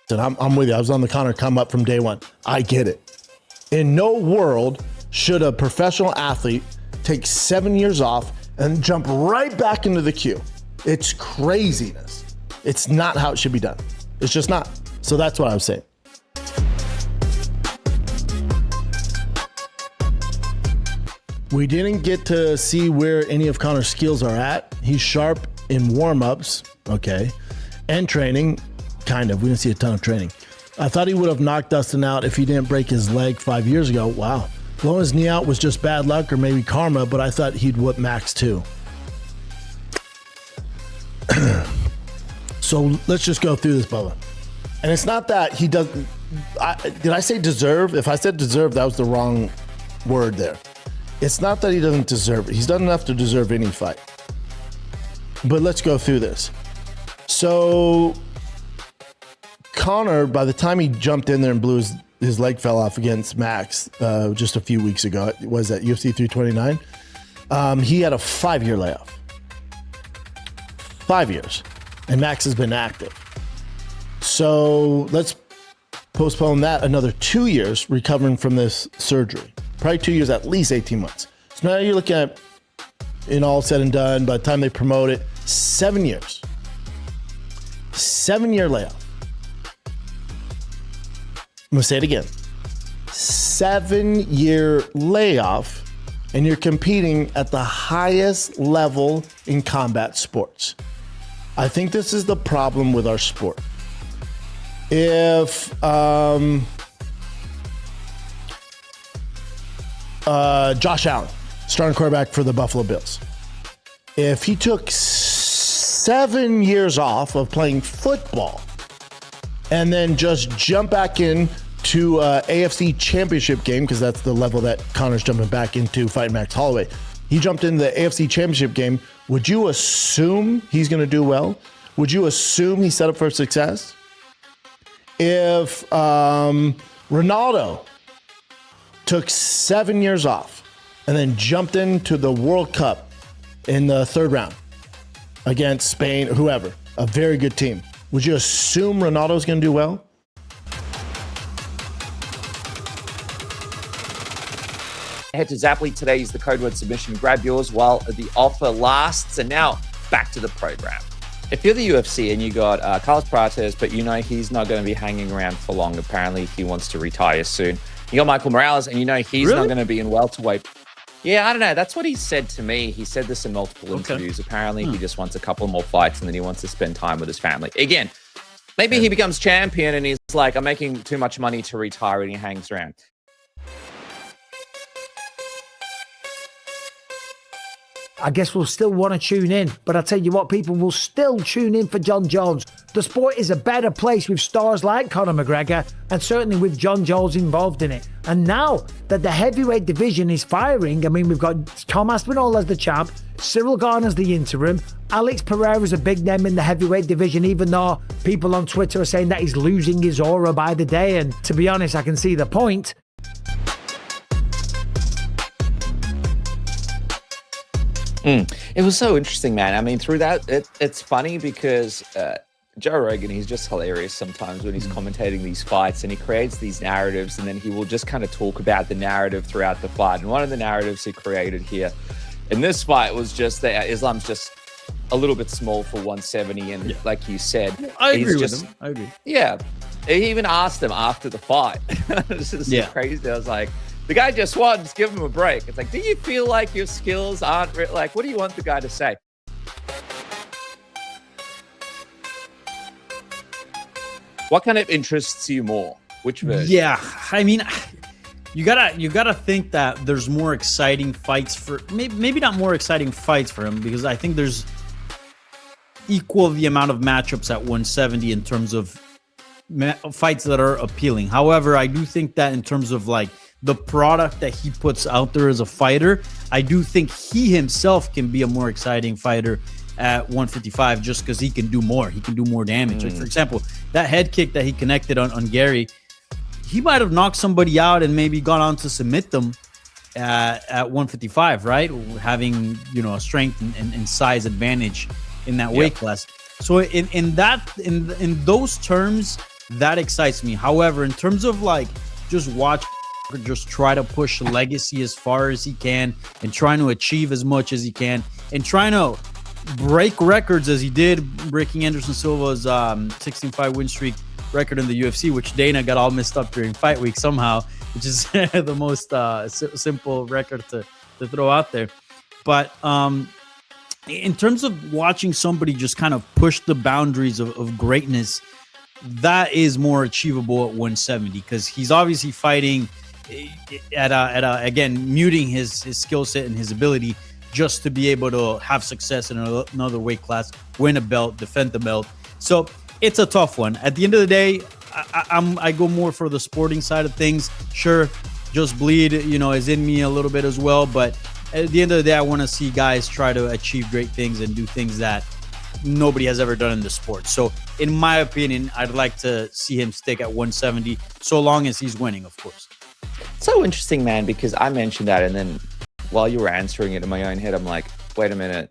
And I'm with you. I was on the Conor come up from day one. I get it. In no world should a professional athlete take 7 years off and jump right back into the queue. It's craziness. It's not how it should be done. It's just not. So that's what I was saying. We didn't get to see where any of Conor's skills are at. He's sharp in warm-ups, okay, and training, kind of. We didn't see a ton of training. I thought he would have knocked Dustin out if he didn't break his leg 5 years ago. Wow. Blowing his knee out was just bad luck or maybe karma, but I thought he'd whoop Max too. So let's just go through this, Bubba. And it's not that he doesn't... did I say deserve? If I said deserve, that was the wrong word there. It's not that he doesn't deserve it. He's done enough to deserve any fight. But let's go through this. So Conor, by the time he jumped in there and blew his leg fell off against Max just a few weeks ago, it was at UFC 329, he had a 5-year layoff. 5 years. And Max has been active. So let's postpone that another 2 years recovering from this surgery. Probably 2 years, at least 18 months. So now you're looking at, in all said and done, by the time they promote it, 7 years. 7-year layoff. I'm going to say it again. 7-year layoff, and you're competing at the highest level in combat sports. I think this is the problem with our sport. If Josh Allen, starting quarterback for the Buffalo Bills, if he took 7 years off of playing football and then just jump back in to AFC Championship game, because that's the level that Conor's jumping back into fighting Max Holloway. He jumped into the AFC Championship game. Would you assume he's going to do well? Would you assume he's set up for success? If Ronaldo took 7 years off and then jumped into the World Cup in the third round against Spain or whoever, a very good team, would you assume Ronaldo's going to do well? Head to Zaply today. Use the code word submission. Grab yours while the offer lasts. And now back to the program. If you're the UFC and you got Carlos Prates, but you know he's not going to be hanging around for long. Apparently, he wants to retire soon. You got Michael Morales, and you know he's not going to be in welterweight. Yeah, I don't know. That's what he said to me. He said this in multiple interviews. Apparently, he just wants a couple more fights, and then he wants to spend time with his family. Again, maybe he becomes champion, and he's like, I'm making too much money to retire, and he hangs around. I guess we'll still want to tune in, but I tell you what, people will still tune in for Jon Jones. The sport is a better place with stars like Conor McGregor, and certainly with Jon Jones involved in it. And now that the heavyweight division is firing, I mean, we've got Tom Aspinall as the champ, Cyril Garner's the interim, Alex Pereira's a big name in the heavyweight division, even though people on Twitter are saying that he's losing his aura by the day. And to be honest, I can see the point. It was so interesting, man. I mean, through that, it's funny because Joe Rogan, he's just hilarious sometimes when he's commentating these fights, and he creates these narratives, and then he will just kind of talk about the narrative throughout the fight. And one of the narratives he created here in this fight was just that Islam's just a little bit small for 170. And like you said, I agree with him. I agree. Yeah. He even asked him after the fight. This is crazy. I was like, the guy just won. Just give him a break. It's like, do you feel like your skills aren't like? What do you want the guy to say? What kind of interests you more? Which version? Yeah, I mean, you gotta think that there's more exciting fights for maybe not more exciting fights for him, because I think there's equal the amount of matchups at 170 in terms of fights that are appealing. However, I do think that in terms of like the product that he puts out there as a fighter, I do think he himself can be a more exciting fighter at 155 just because he can do more. He can do more damage. Like, for example, that head kick that he connected on Garry, he might have knocked somebody out and maybe gone on to submit them at 155, right? Having, you know, a strength and size advantage in that weight class. So in those terms, That excites me. However, in terms of like just watch, just try to push legacy as far as he can and trying to achieve as much as he can and trying to break records as he did, breaking Anderson Silva's 16-5 win streak record in the UFC, which Dana got all messed up during fight week somehow, which is the most simple record to throw out there. But in terms of watching somebody just kind of push the boundaries of greatness, that is more achievable at 170 because he's obviously fighting at again, muting his skill set and his ability just to be able to have success in another weight class, win a belt, defend the belt. So it's a tough one. At the end of the day, I go more for the sporting side of things. Sure, just bleed, is in me a little bit as well. But at the end of the day, I want to see guys try to achieve great things and do things that nobody has ever done in the sport. So in my opinion, I'd like to see him stick at 170 so long as he's winning, of course. So interesting, man, because I mentioned that, and then while you were answering it in my own head, I'm like, wait a minute.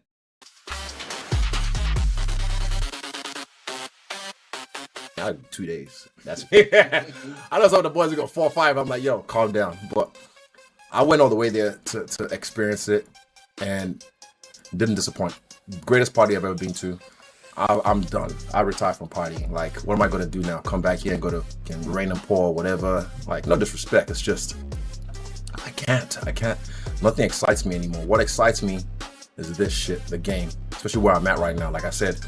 I had 2 days. That's I know some of the boys are going 4-5. I'm like, yo, calm down. But I went all the way there to experience it and didn't disappoint. Greatest party I've ever been to. I'm done. I retired from partying. Like, what am I going to do now? Come back here and go to rain and pour, whatever. Like, no disrespect. It's just, I can't. Nothing excites me anymore. What excites me is this shit, the game, especially where I'm at right now. Like I said,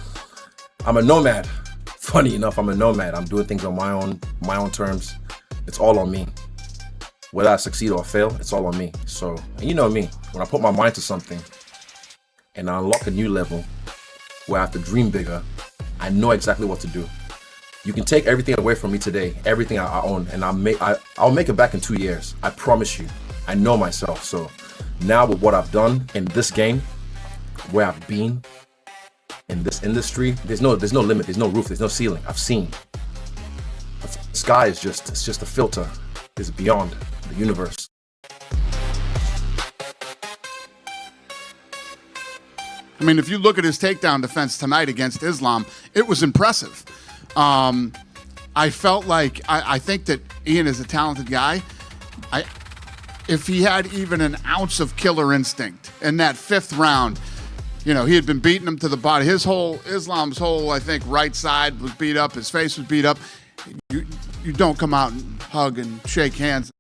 I'm a nomad. Funny enough, I'm a nomad. I'm doing things on my own terms. It's all on me. Whether I succeed or fail, it's all on me. So, and you know me, when I put my mind to something and I unlock a new level where I have to dream bigger, I know exactly what to do. You can take everything away from me today, everything I own, and I'll make it back in 2 years. I promise you. I know myself. So now with what I've done in this game, where I've been in this industry, there's no limit, there's no roof, there's no ceiling. I've seen. The sky is just a filter. It's beyond the universe. I mean, if you look at his takedown defense tonight against Islam, it was impressive. I felt like I think that Ian is a talented guy. If he had even an ounce of killer instinct in that fifth round, he had been beating him to the body. Islam's whole, I think, right side was beat up. His face was beat up. You don't come out and hug and shake hands